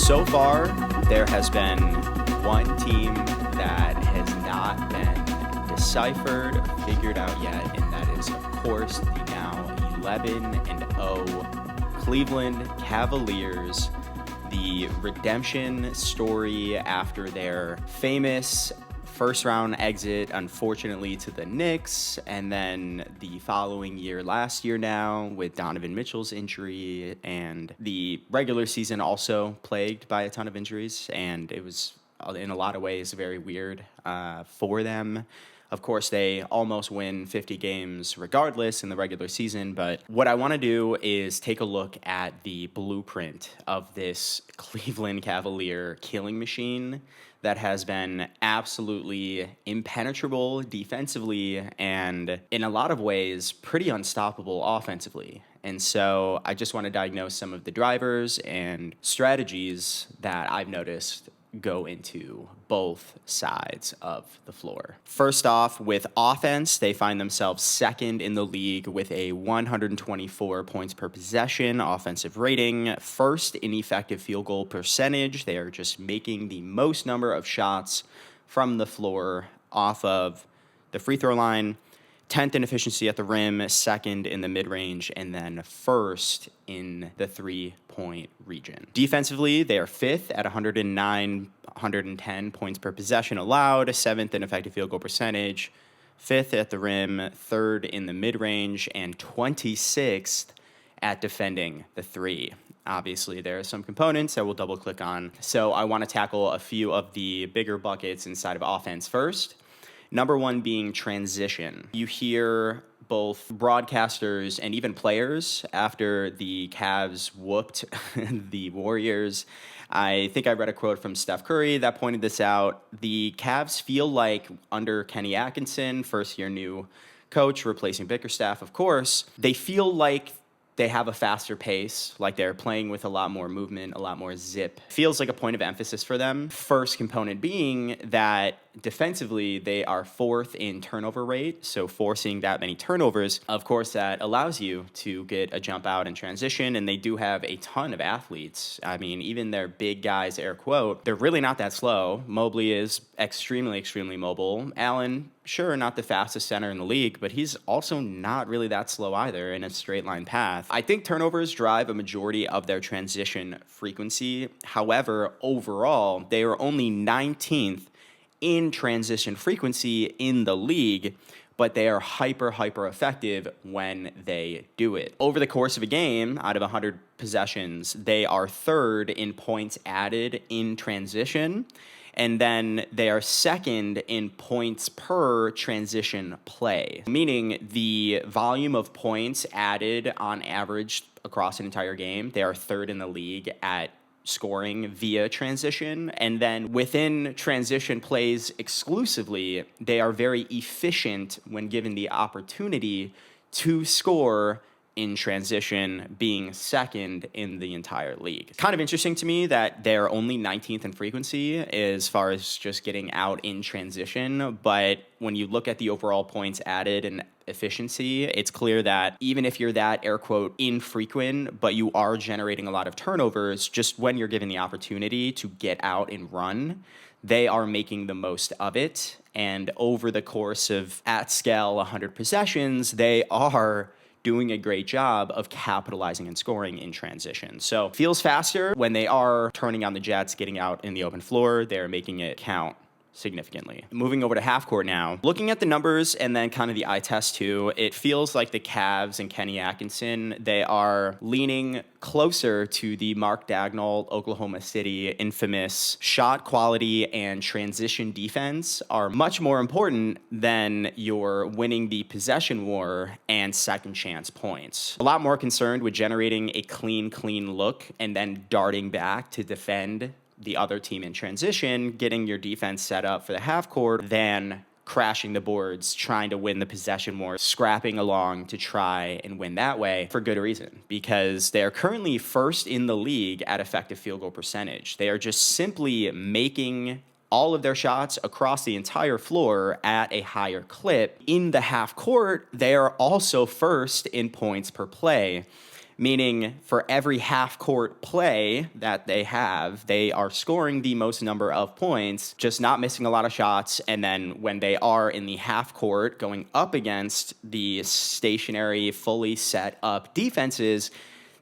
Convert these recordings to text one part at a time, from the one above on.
So far, there has been one team that has not been deciphered, figured out yet, and that is, of course, the now 11-0 Cleveland Cavaliers. The redemption story after their famous first-round exit, unfortunately, to the Knicks, and then the following year, last year now, with Donovan Mitchell's injury, and the regular season also plagued by a ton of injuries, and it was, in a lot of ways, very weird for them. Of course, they almost win 50 games regardless in the regular season, but what I want to do is take a look at the blueprint of this Cleveland Cavalier killing machine that has been absolutely impenetrable defensively and, in a lot of ways, pretty unstoppable offensively. And so I just want to diagnose some of the drivers and strategies that I've noticed go into both sides of the floor. First off, with offense, they find themselves second in the league with a 124 points per possession offensive rating, first in effective field goal percentage. They are just making the most number of shots from the floor off of the free throw line, 10th in efficiency at the rim, second in the mid-range, and then first in the three-point region. Defensively, they are fifth at 110 points per possession allowed, seventh in effective field goal percentage, fifth at the rim, third in the mid-range, and 26th at defending the three. Obviously, there are some components that we'll double-click on. So I want to tackle a few of the bigger buckets inside of offense first. Number one being transition. You hear both broadcasters and even players after the Cavs whooped the Warriors. I think I read a quote from Steph Curry that pointed this out. The Cavs feel like under Kenny Atkinson, first-year new coach, replacing Bickerstaff, of course, they feel like they have a faster pace, like they're playing with a lot more movement, a lot more zip. Feels like a point of emphasis for them. First component being that defensively, they are fourth in turnover rate, so forcing that many turnovers, of course, that allows you to get a jump out and transition, and they do have a ton of athletes. I mean, even their big guys, air quote, they're really not that slow. Mobley is extremely, extremely mobile. Allen, sure, not the fastest center in the league, but he's also not really that slow either in a straight line path. I think turnovers drive a majority of their transition frequency. However, overall, they are only 19th in transition frequency in the league, but they are hyper effective when they do it. Over the course of a game, out of 100 possessions, they are third in points added in transition, and then they are second in points per transition play, meaning the volume of points added on average across an entire game, they are third in the league at scoring via transition. And then within transition plays exclusively, they are very efficient when given the opportunity to score in transition, being second in the entire league. Kind of interesting to me that they're only 19th in frequency as far as just getting out in transition, but when you look at the overall points added and efficiency, it's clear that even if you're that, air quote, infrequent, but you are generating a lot of turnovers, just when you're given the opportunity to get out and run, they are making the most of it. And over the course of, at scale, 100 possessions, they are doing a great job of capitalizing and scoring in transition. So feels faster when they are turning on the jets, getting out in the open floor. They're making it count significantly. Moving over to half court now. Looking at the numbers and then kind of the eye test too, it feels like the Cavs and Kenny Atkinson, they are leaning closer to the Mark Daigneault, Oklahoma City infamous shot quality and transition defense are much more important than your winning the possession war and second chance points. A lot more concerned with generating a clean look and then darting back to defend the other team in transition, getting your defense set up for the half court, than crashing the boards, trying to win the possession war, scrapping along to try and win that way, for good reason, because they are currently first in the league at effective field goal percentage. They are just simply making all of their shots across the entire floor at a higher clip. In the half court, they are also first in points per play, meaning for every half-court play that they have, they are scoring the most number of points, just not missing a lot of shots. And then when they are in the half-court going up against the stationary, fully set up defenses,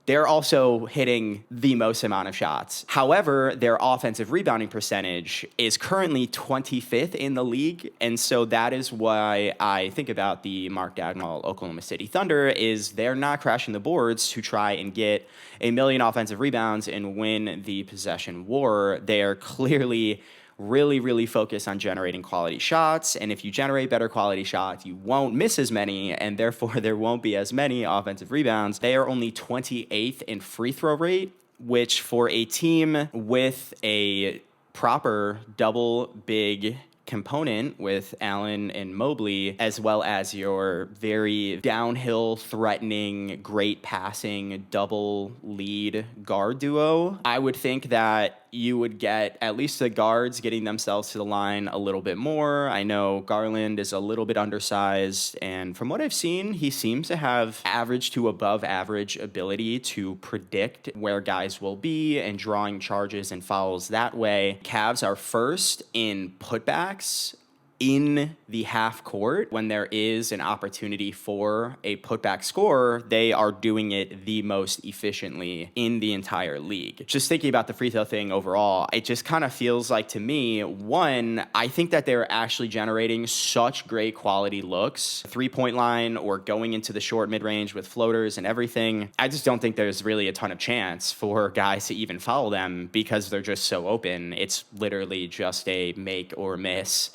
they're also hitting the most amount of shots. However, their offensive rebounding percentage is currently 25th in the league. And so that is why I think about the Mark Dagnall Oklahoma City Thunder is they're not crashing the boards to try and get a million offensive rebounds and win the possession war. They are clearly really focus on generating quality shots. And if you generate better quality shots, you won't miss as many, and therefore there won't be as many offensive rebounds. They are only 28th in free throw rate, which for a team with a proper double big component with Allen and Mobley, as well as your very downhill threatening, great passing double lead guard duo, I would think that you would get at least the guards getting themselves to the line a little bit more. I know Garland is a little bit undersized, and from what I've seen, he seems to have average to above average ability to predict where guys will be and drawing charges and fouls that way. Cavs are first in putbacks in the half court. When there is an opportunity for a putback scorer, they are doing it the most efficiently in the entire league. Just thinking about the free throw thing overall, it just kind of feels like to me, one, I think that they're actually generating such great quality looks, 3-point line or going into the short mid-range with floaters and everything. I just don't think there's really a ton of chance for guys to even foul them because they're just so open. It's literally just a make or miss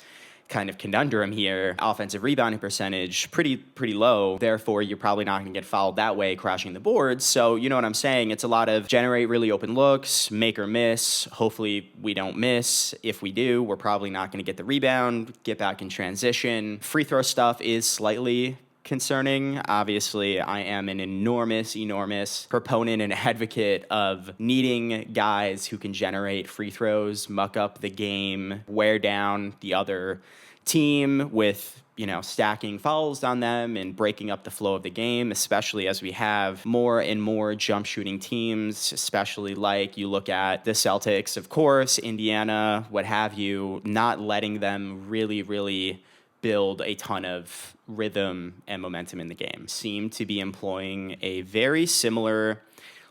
kind of conundrum here. Offensive rebounding percentage pretty low, therefore you're probably not going to get fouled that way crashing the boards. So you know what I'm saying, it's a lot of generate really open looks, make or miss. Hopefully we don't miss. If we do, we're probably not going to get the rebound, get back in transition. Free throw stuff is slightly concerning. Obviously, I am an enormous proponent and advocate of needing guys who can generate free throws, muck up the game, wear down the other team with, stacking fouls on them and breaking up the flow of the game, especially as we have more and more jump shooting teams, especially like you look at the Celtics, of course, Indiana, what have you, not letting them really build a ton of rhythm and momentum in the game. Seem to be employing a very similar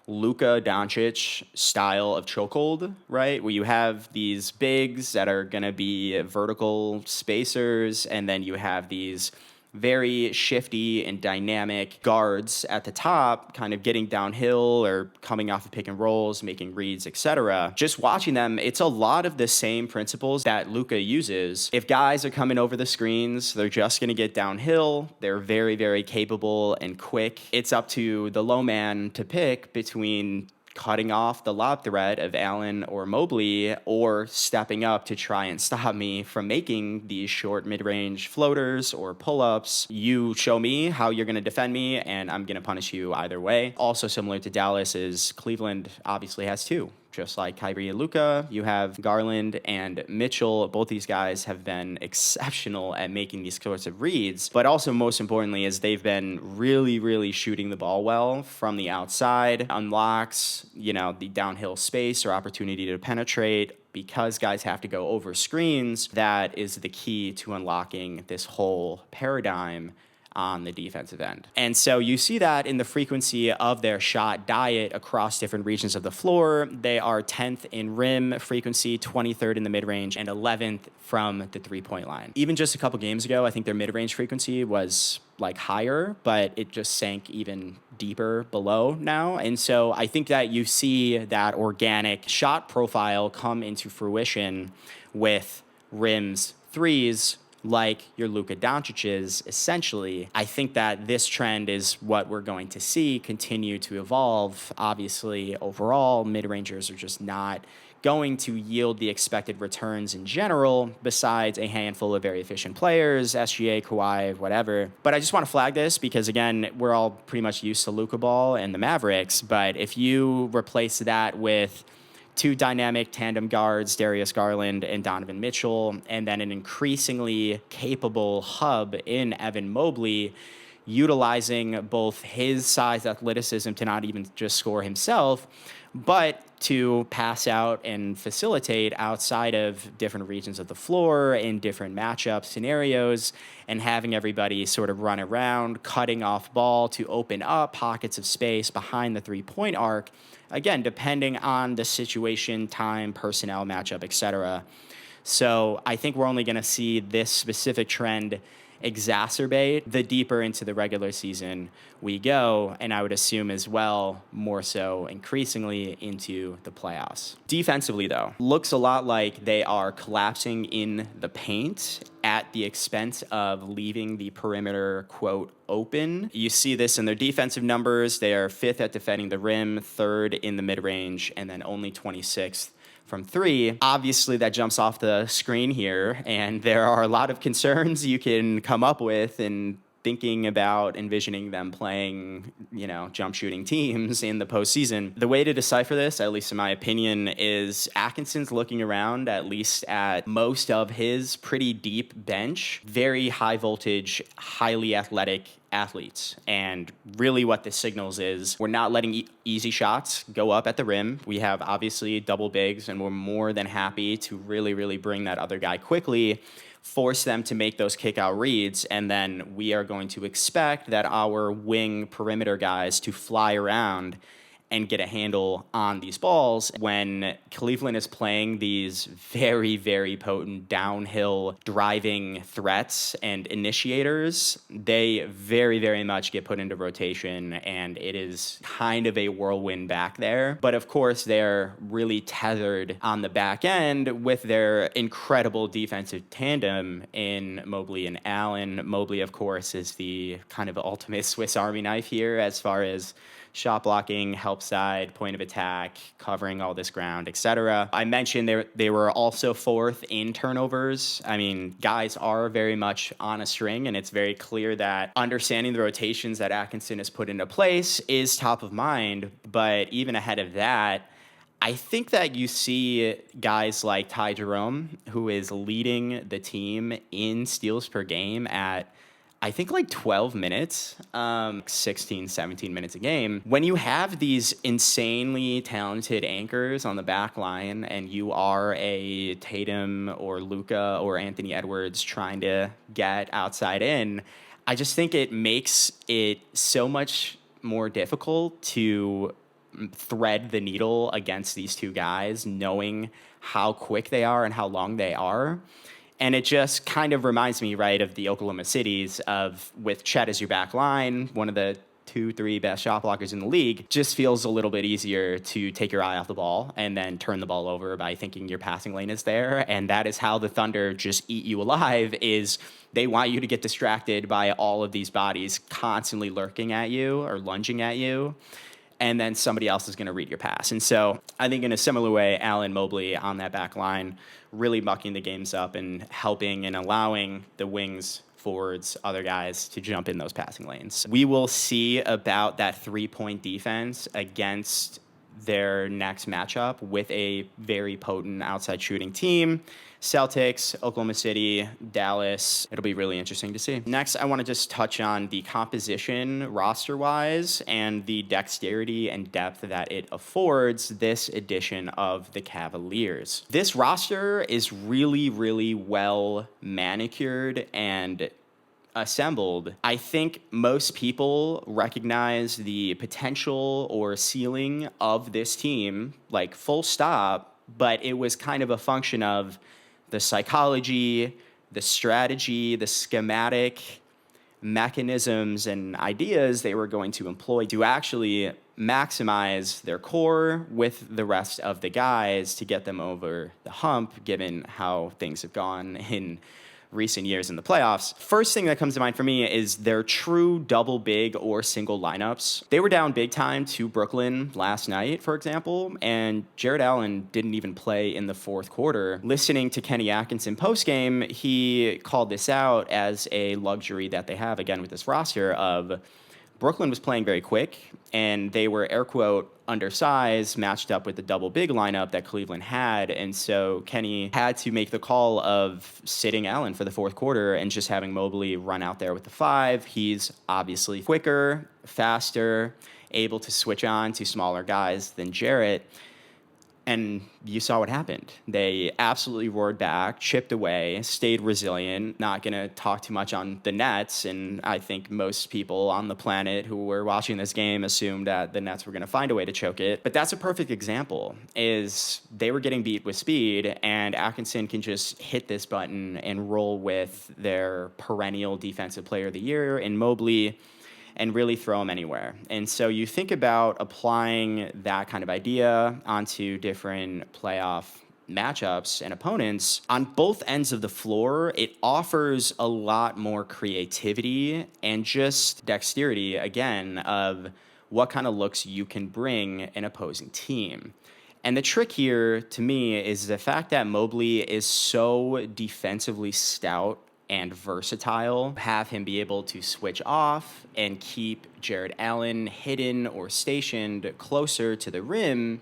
Luka Doncic style of chokehold, right? Where you have these bigs that are going to be vertical spacers, and then you have these very shifty and dynamic guards at the top, kind of getting downhill or coming off of pick and rolls, making reads, etc. Just watching them, it's a lot of the same principles that Luka uses. If guys are coming over the screens, they're just going to get downhill. They're very capable and quick. It's up to the low man to pick between cutting off the lob threat of Allen or Mobley or stepping up to try and stop me from making these short mid-range floaters or pull-ups. You show me how you're going to defend me, and I'm going to punish you either way. Also similar to Dallas is Cleveland obviously has two. Just like Kyrie and Luka, you have Garland and Mitchell. Both these guys have been exceptional at making these sorts of reads. But also, most importantly, is they've been really shooting the ball well from the outside. Unlocks, the downhill space or opportunity to penetrate. Because guys have to go over screens, that is the key to unlocking this whole paradigm on the defensive end. And so you see that in the frequency of their shot diet across different regions of the floor. They are 10th in rim frequency, 23rd in the mid-range, and 11th from the three-point line. Even just a couple games ago, I think their mid-range frequency was higher, but it just sank even deeper below now. And so I think that you see that organic shot profile come into fruition with rims, threes, like your Luka Doncic's, essentially. I think that this trend is what we're going to see continue to evolve. Obviously, overall, mid-rangers are just not going to yield the expected returns in general, besides a handful of very efficient players, SGA, Kawhi, whatever. But I just want to flag this because, again, we're all pretty much used to Luka Ball and the Mavericks, but if you replace that with two dynamic tandem guards, Darius Garland and Donovan Mitchell, and then an increasingly capable hub in Evan Mobley, utilizing both his size athleticism to not even just score himself, but to pass out and facilitate outside of different regions of the floor in different matchup scenarios, and having everybody sort of run around, cutting off ball to open up pockets of space behind the three-point arc, again, depending on the situation, time, personnel, matchup, etc. So I think we're only going to see this specific trend exacerbate the deeper into the regular season we go, and I would assume as well, more so increasingly into the playoffs. Defensively, though, looks a lot like they are collapsing in the paint at the expense of leaving the perimeter, quote, open. You see this in their defensive numbers. They are 5th at defending the rim, 3rd in the mid-range, and then only 26th from 3. Obviously, that jumps off the screen here, and there are a lot of concerns you can come up with in thinking about envisioning them playing, jump shooting teams in the postseason. The way to decipher this, at least in my opinion, is Atkinson's looking around at least at most of his pretty deep bench, very high voltage, highly athletic athletes. And really what this signals is we're not letting easy shots go up at the rim. We have obviously double bigs, and we're more than happy to really, really bring that other guy quickly, force them to make those kick-out reads, and then we are going to expect that our wing perimeter guys to fly around and get a handle on these balls. When Cleveland is playing these very, very potent downhill driving threats and initiators, they very, very much get put into rotation, and it is kind of a whirlwind back there. But of course, they're really tethered on the back end with their incredible defensive tandem in Mobley and Allen. Mobley, of course, is the kind of ultimate Swiss Army knife here as far as shot blocking, help side, point of attack, covering all this ground, etc. I mentioned they were also 4th in turnovers. I mean, guys are very much on a string, and it's very clear that understanding the rotations that Atkinson has put into place is top of mind. But even ahead of that, I think that you see guys like Ty Jerome, who is leading the team in steals per game at I think like 12 minutes, 16, 17 minutes a game. When you have these insanely talented anchors on the back line and you are a Tatum or Luka or Anthony Edwards trying to get outside in, I just think it makes it so much more difficult to thread the needle against these two guys, knowing how quick they are and how long they are. And it just kind of reminds me, right, of the Oklahoma Cities of with Chet as your back line, one of the 2-3 best shot blockers in the league. Just feels a little bit easier to take your eye off the ball and then turn the ball over by thinking your passing lane is there. And that is how the Thunder just eat you alive, is they want you to get distracted by all of these bodies constantly lurking at you or lunging at you, and then somebody else is going to read your pass. And so I think in a similar way, Allen, Mobley on that back line really mucking the games up and helping and allowing the wings, forwards, other guys to jump in those passing lanes. We will see about that three-point defense against their next matchup with a very potent outside shooting team. Celtics, Oklahoma City, Dallas. It'll be really interesting to see. Next, I want to just touch on the composition roster-wise and the dexterity and depth that it affords this edition of the Cavaliers. This roster is really, really well manicured and assembled. I think most people recognize the potential or ceiling of this team, like full stop, but it was kind of a function of the psychology, the strategy, the schematic mechanisms and ideas they were going to employ to actually maximize their core with the rest of the guys to get them over the hump, given how things have gone in recent years in the playoffs. First thing that comes to mind for me is their true double big or single lineups. They were down big time to Brooklyn last night, for example, and Jared Allen didn't even play in the fourth quarter. Listening to Kenny Atkinson postgame, he called this out as a luxury that they have, again, with this roster of Brooklyn was playing very quick, and they were, air quote, undersized, matched up with the double big lineup that Cleveland had. And so Kenny had to make the call of sitting Allen for the fourth quarter and just having Mobley run out there with the 5. He's obviously quicker, faster, able to switch on to smaller guys than Jarrett. And you saw what happened. They absolutely roared back, chipped away, stayed resilient. Not going to talk too much on the Nets. And I think most people on the planet who were watching this game assumed that the Nets were going to find a way to choke it. But that's a perfect example, is they were getting beat with speed, and Atkinson can just hit this button and roll with their perennial defensive player of the year in Mobley and really throw them anywhere. And so you think about applying that kind of idea onto different playoff matchups and opponents. On both ends of the floor, it offers a lot more creativity and just dexterity, again, of what kind of looks you can bring an opposing team. And the trick here, to me, is the fact that Mobley is so defensively stout and versatile, have him be able to switch off and keep Jarrett Allen hidden or stationed closer to the rim,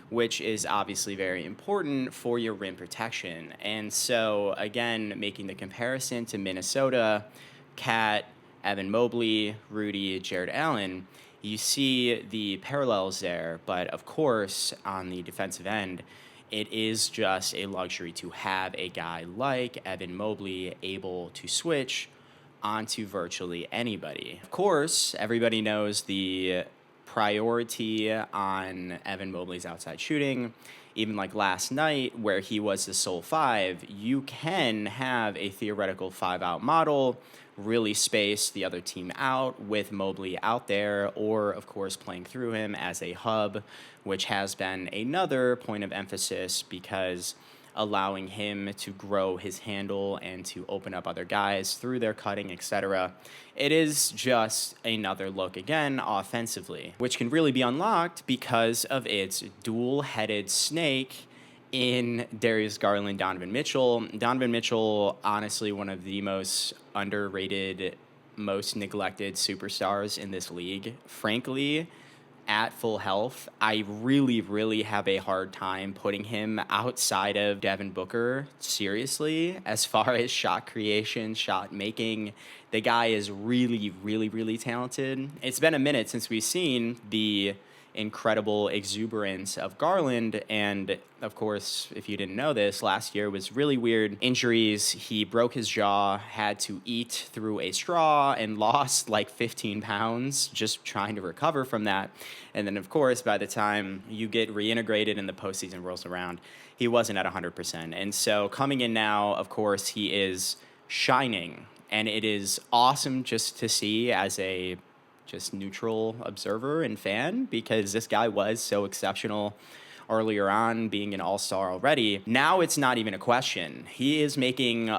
which is obviously very important for your rim protection. And so, again, making the comparison to Minnesota, Cat, Evan Mobley, Rudy, Jarrett Allen, you see the parallels there. But of course, on the defensive end, it is just a luxury to have a guy like Evan Mobley able to switch onto virtually anybody. Of course, everybody knows the priority on Evan Mobley's outside shooting. Even like last night, where he was the sole 5, you can have a theoretical 5-out model, really space the other team out with Mobley out there, or, of course, playing through him as a hub, which has been another point of emphasis because allowing him to grow his handle and to open up other guys through their cutting, etc. It is just another look, again, offensively, which can really be unlocked because of its dual-headed snake in Darius Garland, Donovan Mitchell. Donovan Mitchell, honestly, one of the most underrated, most neglected superstars in this league. Frankly, at full health, I really, really have a hard time putting him outside of Devin Booker, seriously, as far as shot creation, shot making. The guy is really, really, really talented. It's been a minute since we've seen the incredible exuberance of Garland, and of course, if you didn't know this, last year was really weird. Injuries, he broke his jaw, had to eat through a straw, and lost like 15 pounds just trying to recover from that. And then, of course, by the time you get reintegrated and the postseason rolls around, he wasn't at 100%. And so coming in now, of course, he is shining, and it is awesome just to see as a just neutral observer and fan, because this guy was so exceptional earlier on, being an all-star already. Now it's not even a question. He is making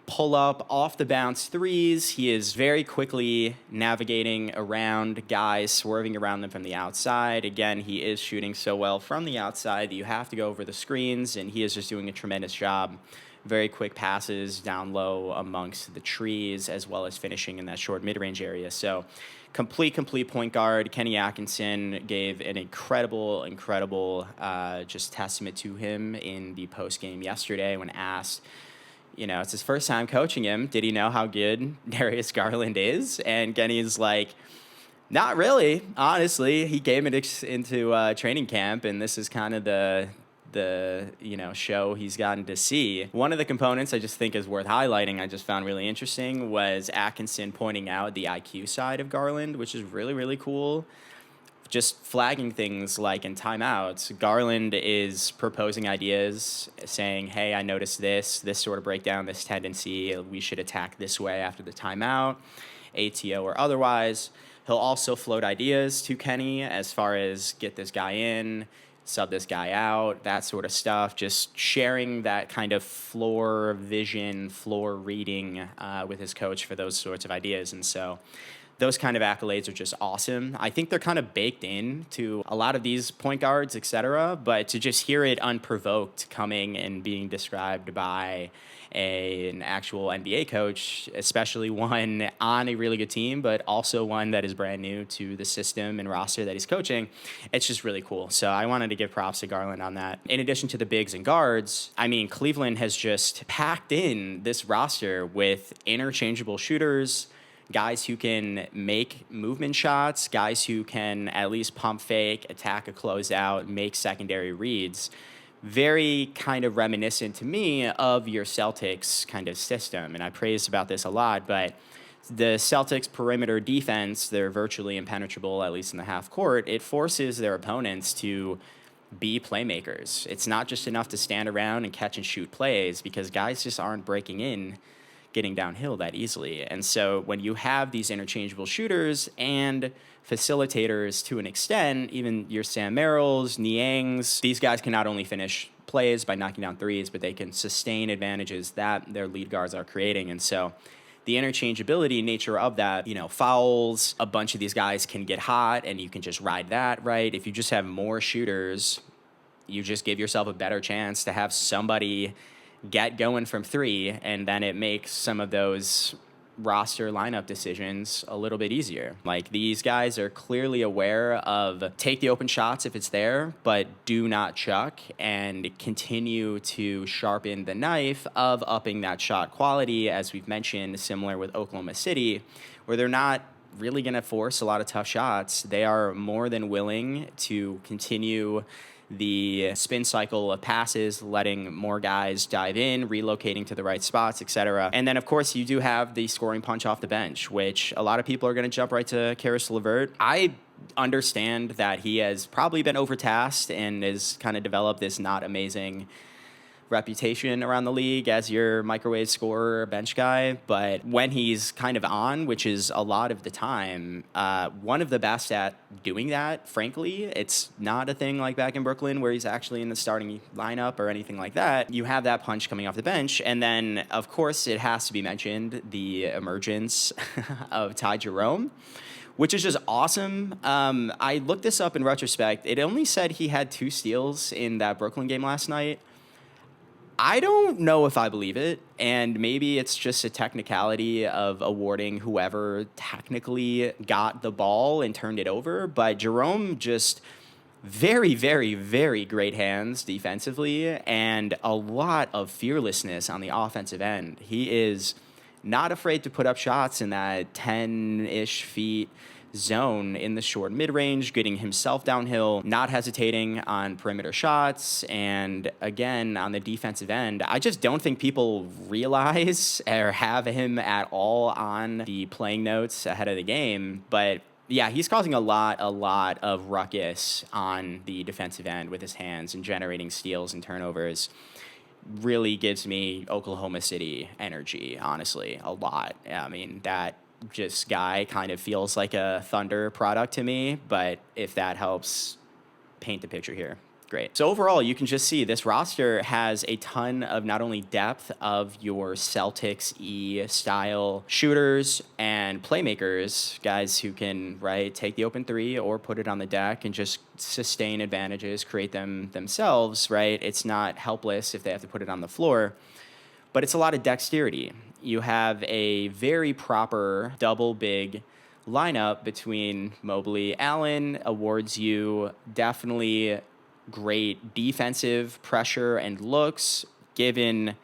pull-up off-the-bounce threes. He is very quickly navigating around guys, swerving around them from the outside. Again, he is shooting so well from the outside that you have to go over the screens, and he is just doing a tremendous job. Very quick passes down low amongst the trees, as well as finishing in that short mid-range area. So complete point guard. Kenny Atkinson gave an incredible just testament to him in the post-game yesterday when asked, it's his first time coaching him, did he know how good Darius Garland is? And Kenny's like, not really, honestly. He came into training camp, and this is kind of the show he's gotten to see. One of the components I just think is worth highlighting, I just found really interesting, was Atkinson pointing out the IQ side of Garland, which is really, really cool. Just flagging things like in timeouts, Garland is proposing ideas, saying, hey, I noticed this sort of breakdown, this tendency, we should attack this way after the timeout, ATO or otherwise. He'll also float ideas to Kenny as far as get this guy in, sub this guy out, that sort of stuff, just sharing that kind of floor vision, floor reading with his coach for those sorts of ideas. And so Those kind of accolades are just awesome. I think they're kind of baked in to a lot of these point guards, etc. But to just hear it unprovoked coming and being described by an actual NBA coach, especially one on a really good team, but also one that is brand new to the system and roster that he's coaching, it's just really cool. So I wanted to give props to Garland on that. In addition to the bigs and guards, I mean, Cleveland has just packed in this roster with interchangeable shooters, guys who can make movement shots, guys who can at least pump fake, attack a closeout, make secondary reads. Very kind of reminiscent to me of your Celtics kind of system. And I praise about this a lot, but the Celtics perimeter defense, they're virtually impenetrable, at least in the half court. It forces their opponents to be playmakers. It's not just enough to stand around and catch and shoot plays, because guys just aren't breaking in, getting downhill that easily. And so when you have these interchangeable shooters and facilitators to an extent, even your Sam Merrills, Niangs, these guys can not only finish plays by knocking down threes, but they can sustain advantages that their lead guards are creating. And so the interchangeability nature of that, fouls, a bunch of these guys can get hot and you can just ride that, right? If you just have more shooters, you just give yourself a better chance to have somebody get going from three, and then it makes some of those roster lineup decisions a little bit easier. Like, these guys are clearly aware of take the open shots if it's there, but do not chuck, and continue to sharpen the knife of upping that shot quality, as we've mentioned, similar with Oklahoma City, where they're not really going to force a lot of tough shots. They are more than willing to continue the spin cycle of passes, letting more guys dive in, relocating to the right spots, etc. And then, of course, you do have the scoring punch off the bench, which a lot of people are going to jump right to Caris LeVert. I understand that he has probably been overtasked and has kind of developed this not amazing reputation around the league as your microwave scorer, bench guy. But when he's kind of on, which is a lot of the time, one of the best at doing that, frankly. It's not a thing like back in Brooklyn where he's actually in the starting lineup or anything like that. You have that punch coming off the bench. And then, of course, it has to be mentioned, the emergence of Ty Jerome, which is just awesome. I looked this up in retrospect. It only said he had 2 steals in that Brooklyn game last night. I don't know if I believe it, and maybe it's just a technicality of awarding whoever technically got the ball and turned it over, but Jerome just very, very, very great hands defensively and a lot of fearlessness on the offensive end. He is not afraid to put up shots in that 10-ish feet zone in the short mid-range, getting himself downhill, not hesitating on perimeter shots. And again, on the defensive end, I just don't think people realize or have him at all on the playing notes ahead of the game. But yeah, he's causing a lot of ruckus on the defensive end with his hands and generating steals and turnovers. Really gives me Oklahoma City energy, honestly, a lot. I mean, that just guy kind of feels like a Thunder product to me, but if that helps paint the picture here, great. So overall, you can just see this roster has a ton of not only depth of your Celtics-y style shooters and playmakers, guys who can, right, take the open three or put it on the deck and just sustain advantages, create them themselves, right? It's not helpless if they have to put it on the floor, but it's a lot of dexterity. You have a very proper double big lineup between Mobley. Allen awards you definitely great defensive pressure and looks, given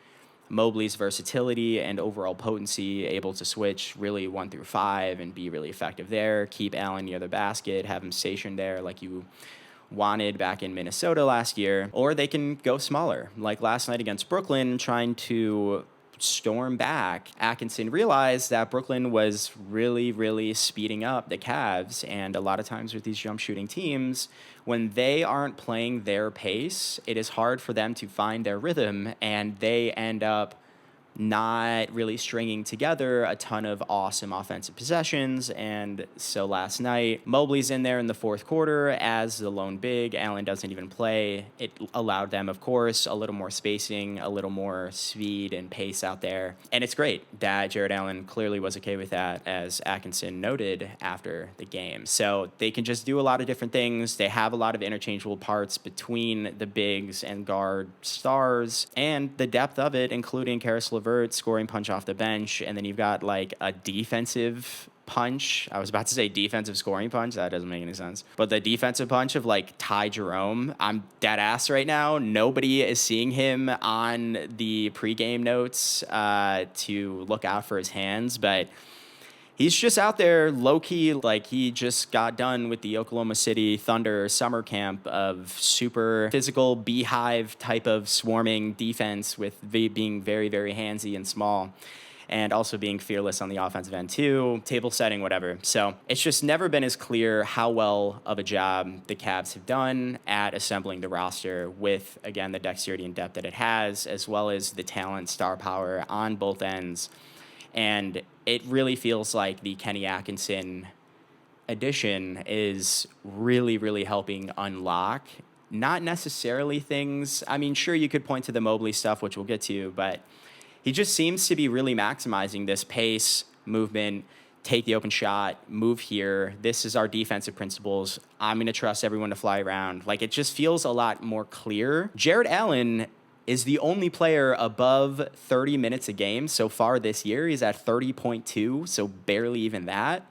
Mobley's versatility and overall potency, able to switch really 1 through 5 and be really effective there. Keep Allen near the basket, have him stationed there like you wanted back in Minnesota last year. Or they can go smaller, like last night against Brooklyn, trying to storm back. Atkinson realized that Brooklyn was really, really speeding up the Cavs, and a lot of times with these jump shooting teams, when they aren't playing their pace, it is hard for them to find their rhythm, and they end up not really stringing together a ton of awesome offensive possessions. And so last night, Mobley's in there in the fourth quarter as the lone big. Allen doesn't even play. It allowed them, of course, a little more spacing, a little more speed and pace out there. And it's great that Jared Allen clearly was okay with that, as Atkinson noted after the game. So they can just do a lot of different things. They have a lot of interchangeable parts between the bigs and guard stars, and the depth of it, including Karis LeVert scoring punch off the bench, and then you've got like a defensive punch. I was about to say defensive scoring punch. That doesn't make any sense. But the defensive punch of like Ty Jerome, I'm dead ass right now. Nobody is seeing him on the pregame notes to look out for his hands, but he's just out there low-key, like he just got done with the Oklahoma City Thunder summer camp of super physical beehive type of swarming defense with being very, very handsy and small, and also being fearless on the offensive end too, table setting, whatever. So it's just never been as clear how well of a job the Cavs have done at assembling the roster with, again, the dexterity and depth that it has, as well as the talent, star power on both ends. And it really feels like the Kenny Atkinson addition is really, really helping unlock not necessarily things. I mean, sure, you could point to the Mobley stuff, which we'll get to, but he just seems to be really maximizing this pace, movement, take the open shot, move here. This is our defensive principles. I'm going to trust everyone to fly around. Like, it just feels a lot more clear. Jared Allen is the only player above 30 minutes a game so far this year. He's at 30.2, so barely even that,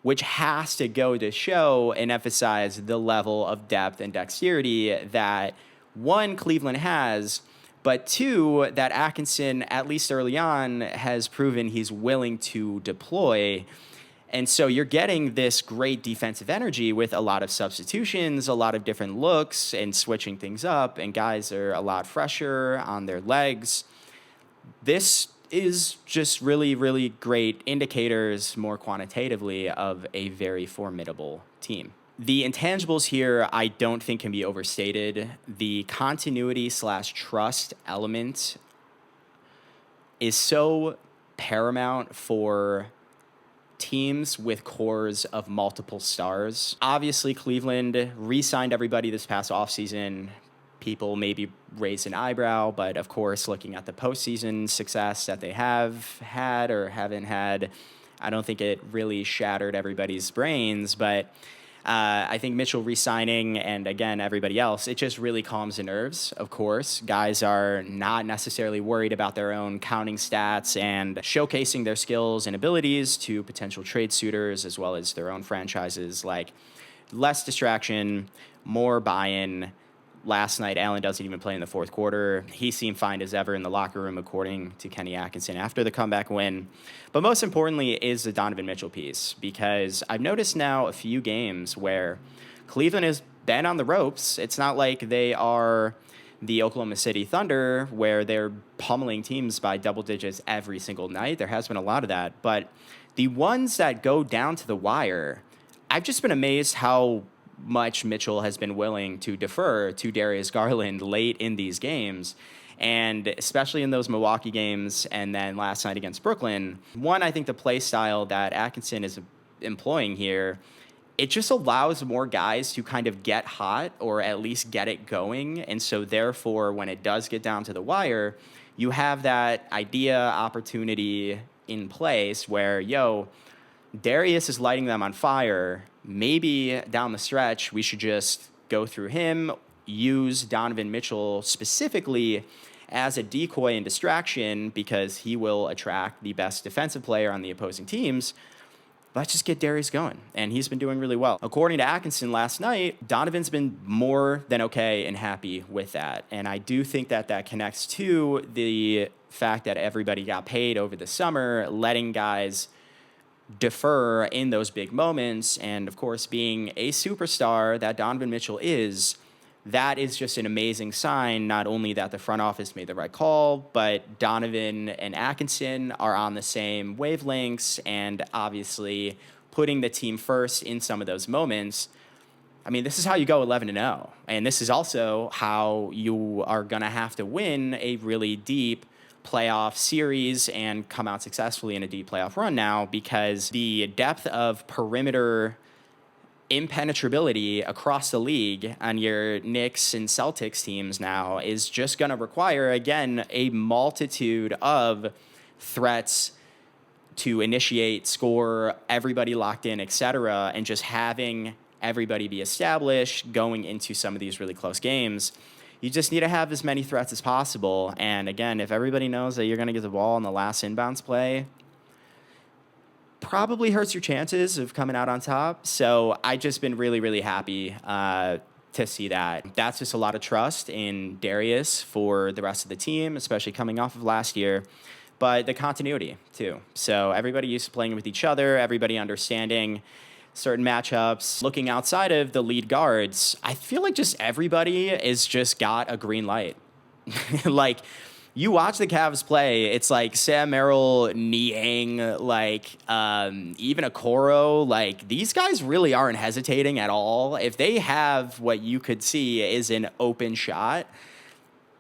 which has to go to show and emphasize the level of depth and dexterity that, one, Cleveland has, but two, that Atkinson, at least early on, has proven he's willing to deploy. And so you're getting this great defensive energy with a lot of substitutions, a lot of different looks and switching things up, and guys are a lot fresher on their legs. This is just really, really great indicators, more quantitatively, of a very formidable team. The intangibles here, I don't think, can be overstated. The continuity/trust element is so paramount for teams with cores of multiple stars. Obviously, Cleveland re-signed everybody this past offseason. People maybe raise an eyebrow, but of course, looking at the postseason success that they have had or haven't had, I don't think it really shattered everybody's brains, but I think Mitchell re-signing and, again, everybody else, it just really calms the nerves, of course. Guys are not necessarily worried about their own counting stats and showcasing their skills and abilities to potential trade suitors as well as their own franchises. Like, less distraction, more buy-in. Last night, Allen doesn't even play in the fourth quarter. He seemed fine as ever in the locker room, according to Kenny Atkinson, after the comeback win. But most importantly is the Donovan Mitchell piece, because I've noticed now a few games where Cleveland has been on the ropes. It's not like they are the Oklahoma City Thunder, where they're pummeling teams by double digits every single night. There has been a lot of that. But the ones that go down to the wire, I've just been amazed how much Mitchell has been willing to defer to Darius Garland late in these games, and especially in those Milwaukee games and then last night against Brooklyn. One, I think the play style that Atkinson is employing here, it just allows more guys to kind of get hot or at least get it going, and so therefore when it does get down to the wire, you have that idea, opportunity in place where, Darius is lighting them on fire. Maybe down the stretch, we should just go through him, use Donovan Mitchell specifically as a decoy and distraction because he will attract the best defensive player on the opposing teams. Let's just get Darius going. And he's been doing really well. According to Atkinson last night, Donovan's been more than okay and happy with that. And I do think that that connects to the fact that everybody got paid over the summer, letting guys defer in those big moments. And of course, being a superstar that Donovan Mitchell is, that is just an amazing sign, not only that the front office made the right call, but Donovan and Atkinson are on the same wavelengths and obviously putting the team first in some of those moments. I mean, this is how you go 11-0. And this is also how you are going to have to win a really deep playoff series and come out successfully in a deep playoff run now, because the depth of perimeter impenetrability across the league on your Knicks and Celtics teams now is just going to require, again, a multitude of threats to initiate, score, everybody locked in, etc., and just having everybody be established going into some of these really close games. You just need to have as many threats as possible. And again, if everybody knows that you're going to get the ball on the last inbounds play, probably hurts your chances of coming out on top. So I just been really, really happy to see that. That's just a lot of trust in Darius for the rest of the team, especially coming off of last year. But the continuity, too. So everybody used to playing with each other, everybody understanding certain matchups. Looking outside of the lead guards, I feel like just everybody is just got a green light. Like, you watch the Cavs play, it's like Sam Merrill, Niang, like even Okoro, like these guys really aren't hesitating at all. If they have what you could see is an open shot,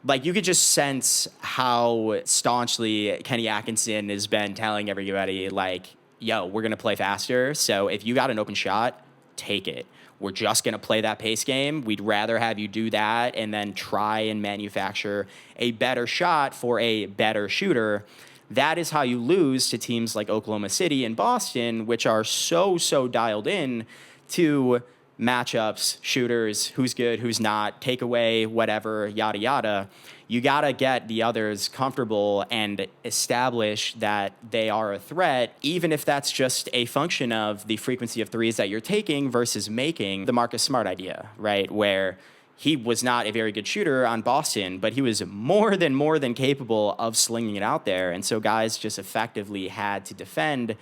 like you could just sense how staunchly Kenny Atkinson has been telling everybody, like, yo, we're going to play faster. So if you got an open shot, take it. We're just going to play that pace game. We'd rather have you do that and then try and manufacture a better shot for a better shooter. That is how you lose to teams like Oklahoma City and Boston, which are so dialed in to matchups, shooters, who's good, who's not, takeaway, whatever, yada, yada. You got to get the others comfortable and establish that they are a threat, even if that's just a function of the frequency of threes that you're taking versus making. The Marcus Smart idea, right, where he was not a very good shooter on Boston, but he was more than capable of slinging it out there. And so guys just effectively had to defend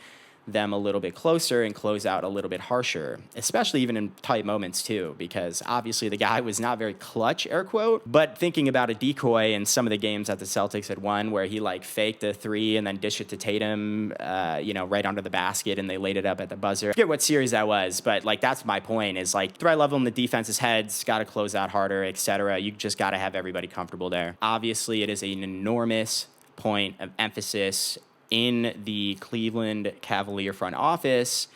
them a little bit closer and close out a little bit harsher, especially even in tight moments too, because obviously the guy was not very clutch, air quote, but thinking about a decoy in some of the games that the Celtics had won where he like faked a three and then dished it to Tatum, right under the basket and they laid it up at the buzzer. I forget what series that was, but like that's my point is like threat level in the defense's heads, got to close out harder, etc. You just got to have everybody comfortable there. Obviously it is an enormous point of emphasis in the Cleveland Cavalier front office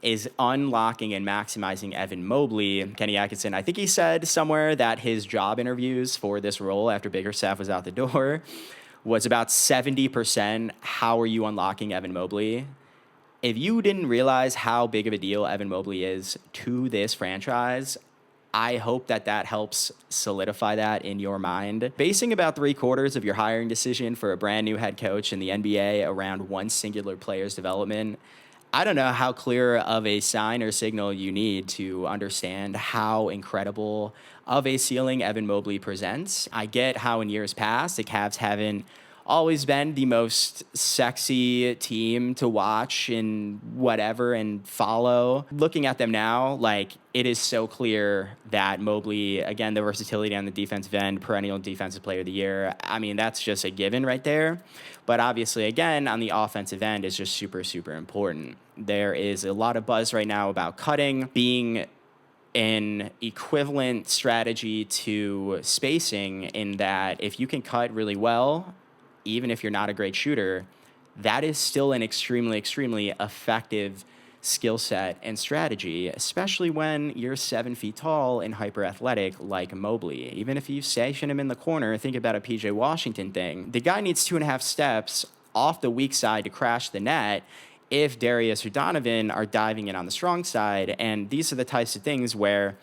is unlocking and maximizing Evan Mobley. Kenny Atkinson, I think he said somewhere that his job interviews for this role after Bickerstaff was out the door was about 70%. How are you unlocking Evan Mobley? If you didn't realize how big of a deal Evan Mobley is to this franchise, I hope that helps solidify that in your mind. Basing about 3/4 of your hiring decision for a brand new head coach in the NBA around one singular player's development, I don't know how clear of a sign or signal you need to understand how incredible of a ceiling Evan Mobley presents. I get how in years past the Cavs haven't always been the most sexy team to watch and whatever and follow. Looking at them now, like it is so clear that Mobley, again, the versatility on the defensive end, perennial defensive player of the year. I mean, that's just a given right there. But obviously, again, on the offensive end is just super important. There is a lot of buzz right now about cutting being an equivalent strategy to spacing in that if you can cut really well, even if you're not a great shooter, that is still an extremely effective skill set and strategy, especially when you're 7 feet tall and hyper athletic like Mobley. Even if you station him in the corner, think about a PJ Washington thing. The guy needs 2.5 steps off the weak side to crash the net if Darius or Donovan are diving in on the strong side. And these are the types of things where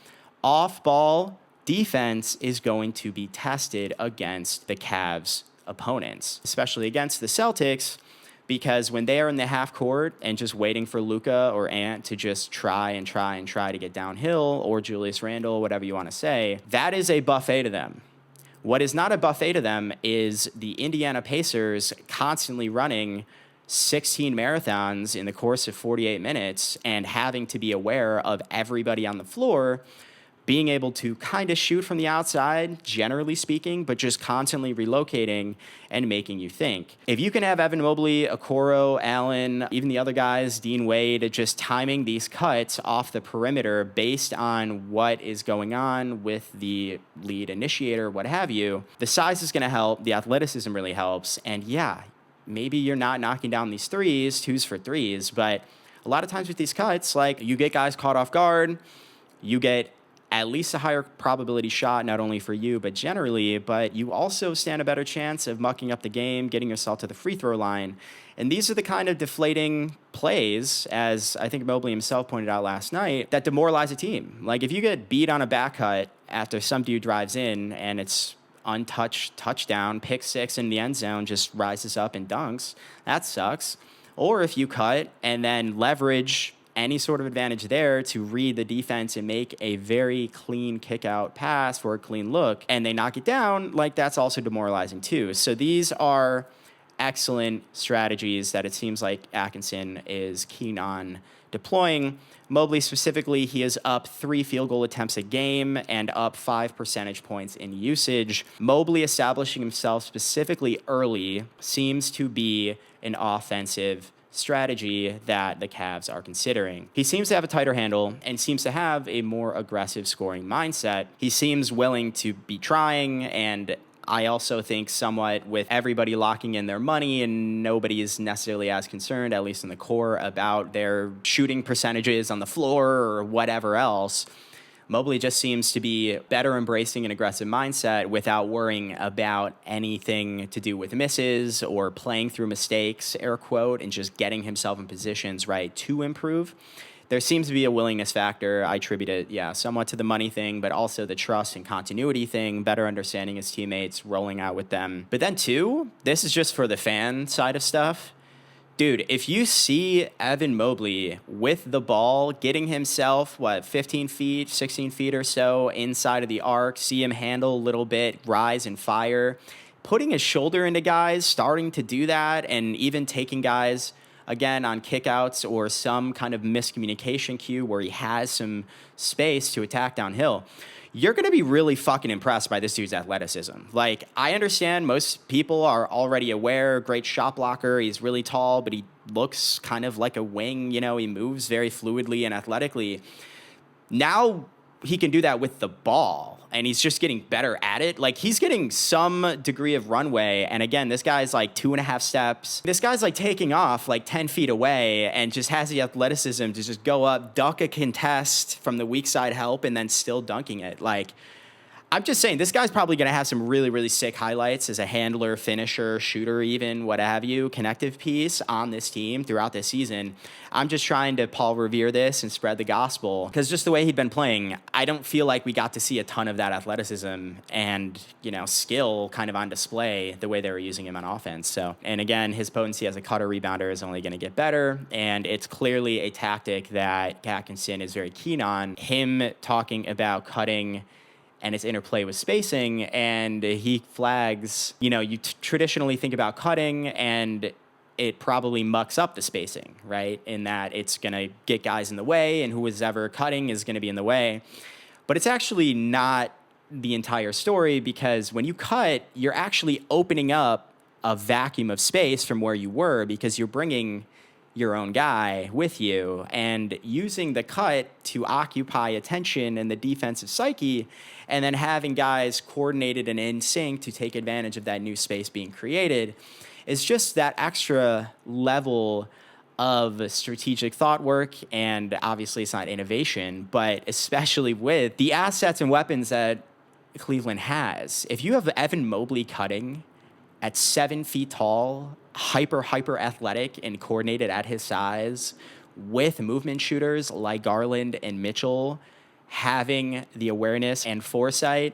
off-ball defense is going to be tested against the Cavs' opponents, especially against the Celtics, because when they are in the half court and just waiting for Luka or Ant to just try to get downhill, or Julius Randle, whatever you want to say, that is a buffet to them. What is not a buffet to them is the Indiana Pacers constantly running 16 marathons in the course of 48 minutes and having to be aware of everybody on the floor being able to kind of shoot from the outside, generally speaking, but just constantly relocating and making you think. If you can have Evan Mobley, Okoro, Allen, even the other guys, Dean Wade, just timing these cuts off the perimeter based on what is going on with the lead initiator, what have you, the size is going to help, the athleticism really helps, and yeah, maybe you're not knocking down these threes, 2s for 3s, but a lot of times with these cuts, like, you get guys caught off guard, you get at least a higher probability shot, not only for you, but generally, but you also stand a better chance of mucking up the game, getting yourself to the free throw line. And these are the kind of deflating plays, as I think Mobley himself pointed out last night, that demoralize a team. Like, if you get beat on a back cut after some dude drives in and it's untouched touchdown, pick 6 in the end zone, just rises up and dunks, that sucks. Or if you cut and then leverage any sort of advantage there to read the defense and make a very clean kick out pass for a clean look, and they knock it down, like, that's also demoralizing too. So these are excellent strategies that it seems like Atkinson is keen on deploying. Mobley specifically, he is up 3 field goal attempts a game and up 5 percentage points in usage. Mobley establishing himself specifically early seems to be an offensive strategy that the Cavs are considering. He seems to have a tighter handle and seems to have a more aggressive scoring mindset. He seems willing to be trying, and I also think somewhat with everybody locking in their money and nobody is necessarily as concerned, at least in the core, about their shooting percentages on the floor or whatever else, Mobley just seems to be better embracing an aggressive mindset without worrying about anything to do with misses or playing through mistakes, air quote, and just getting himself in positions, right, to improve. There seems to be a willingness factor. I attribute it, somewhat to the money thing, but also the trust and continuity thing, better understanding his teammates, rolling out with them. But then, too, this is just for the fan side of stuff. Dude, if you see Evan Mobley with the ball, getting himself, 15 feet, 16 feet or so inside of the arc, see him handle a little bit, rise and fire, putting his shoulder into guys, starting to do that, and even taking guys, again, on kickouts or some kind of miscommunication cue where he has some space to attack downhill, you're going to be really fucking impressed by this dude's athleticism. Like, I understand most people are already aware, great shot blocker, he's really tall, but he looks kind of like a wing, you know, he moves very fluidly and athletically. Now he can do that with the ball, and he's just getting better at it. Like, he's getting some degree of runway, and again, this guy's like 2.5 steps. This guy's like taking off like 10 feet away and just has the athleticism to just go up, duck a contest from the weak side help, and then still dunking it. Like, I'm just saying, this guy's probably going to have some really, really sick highlights as a handler, finisher, shooter even, what have you, connective piece on this team throughout this season. I'm just trying to Paul Revere this and spread the gospel, because just the way he'd been playing, I don't feel like we got to see a ton of that athleticism and, you know, skill kind of on display the way they were using him on offense. So, and again, his potency as a cutter rebounder is only going to get better, and it's clearly a tactic that Atkinson is very keen on. Him talking about cutting and its interplay with spacing, and he flags, you know, you traditionally think about cutting, and it probably mucks up the spacing, right? In that it's going to get guys in the way, and who is ever cutting is going to be in the way. But it's actually not the entire story, because when you cut, you're actually opening up a vacuum of space from where you were, because you're bringing your own guy with you and using the cut to occupy attention in the defensive psyche, and then having guys coordinated and in sync to take advantage of that new space being created is just that extra level of strategic thought work. And obviously it's not innovation, but especially with the assets and weapons that Cleveland has. If you have Evan Mobley cutting at 7 feet tall, hyper athletic and coordinated at his size, with movement shooters like Garland and Mitchell having the awareness and foresight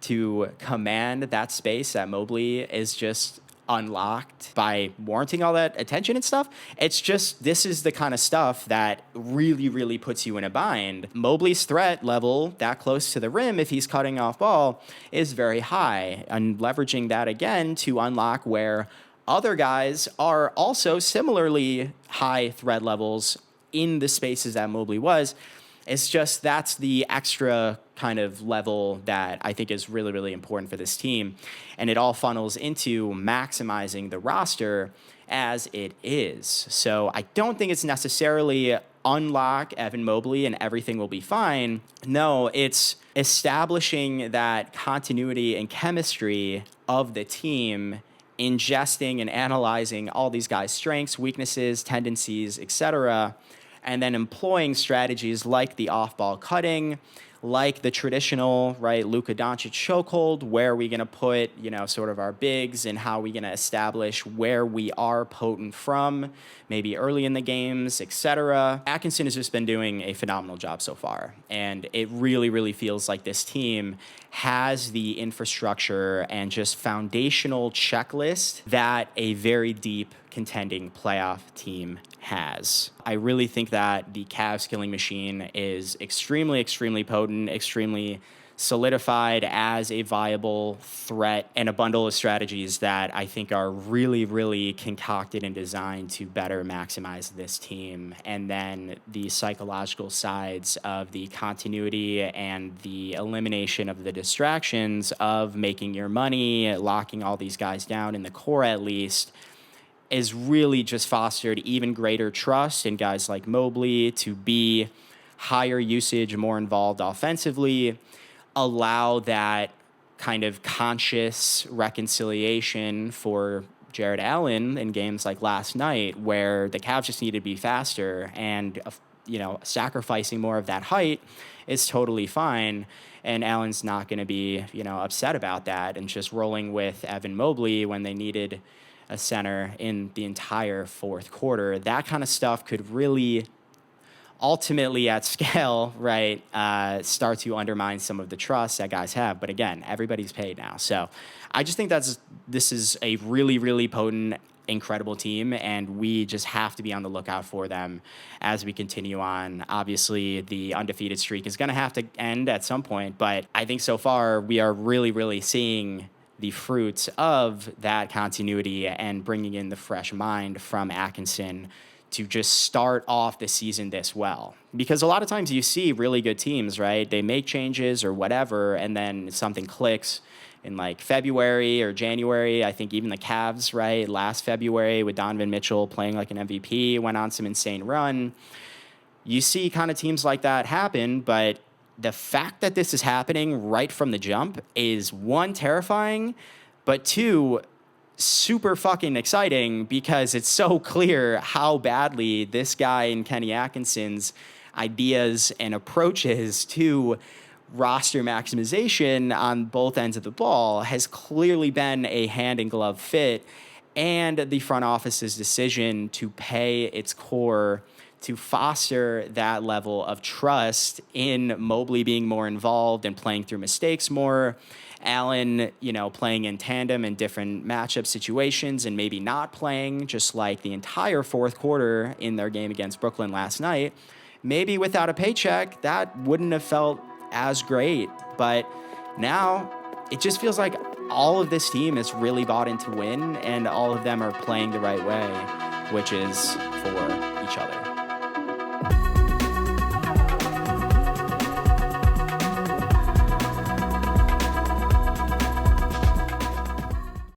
to command that space that Mobley is just unlocked by warranting all that attention and stuff. It's just, this is the kind of stuff that really, really puts you in a bind. Mobley's threat level, that close to the rim, if he's cutting off ball, is very high. And leveraging that again to unlock where other guys are also similarly high threat levels in the spaces that Mobley was. It's just that's the extra kind of level that I think is really, really important for this team. And it all funnels into maximizing the roster as it is. So I don't think it's necessarily unlock Evan Mobley and everything will be fine. No, it's establishing that continuity and chemistry of the team, ingesting and analyzing all these guys' strengths, weaknesses, tendencies, etc., and then employing strategies like the off-ball cutting, like the traditional, right, Luka Doncic chokehold. Where are we going to put, sort of our bigs, and how are we going to establish where we are potent from, maybe early in the games, etc. Atkinson has just been doing a phenomenal job so far, and it really, really feels like this team has the infrastructure and just foundational checklist that a very deep contending playoff team has. I really think that the Cavs killing machine is extremely, extremely potent, extremely solidified as a viable threat, and a bundle of strategies that I think are really, really concocted and designed to better maximize this team. And then the psychological sides of the continuity and the elimination of the distractions of making your money, locking all these guys down in the core at least, is really just fostered even greater trust in guys like Mobley to be higher usage, more involved offensively, allow that kind of conscious reconciliation for Jared Allen in games like last night, where the Cavs just need to be faster, and sacrificing more of that height is totally fine. And Allen's not going to be upset about that, and just rolling with Evan Mobley when they needed a center in the entire fourth quarter. That kind of stuff could really ultimately at scale, right, start to undermine some of the trust that guys have. But again, everybody's paid now. So I just think this is a really, really potent, incredible team, and we just have to be on the lookout for them as we continue on. Obviously, the undefeated streak is going to have to end at some point, but I think so far we are really, really seeing the fruits of that continuity and bringing in the fresh mind from Atkinson to just start off the season this well. Because a lot of times you see really good teams, right? They make changes or whatever, and then something clicks in like February or January. I think even the Cavs, right, last February with Donovan Mitchell playing like an MVP, went on some insane run. You see kind of teams like that happen, but the fact that this is happening right from the jump is, one, terrifying, but two, super fucking exciting, because it's so clear how badly this guy and Kenny Atkinson's ideas and approaches to roster maximization on both ends of the ball has clearly been a hand-in-glove fit, and the front office's decision to pay its core to foster that level of trust in Mobley being more involved and playing through mistakes more, Allen, playing in tandem in different matchup situations and maybe not playing, just like the entire fourth quarter in their game against Brooklyn last night. Maybe without a paycheck, that wouldn't have felt as great. But now it just feels like all of this team is really bought into win, and all of them are playing the right way, which is for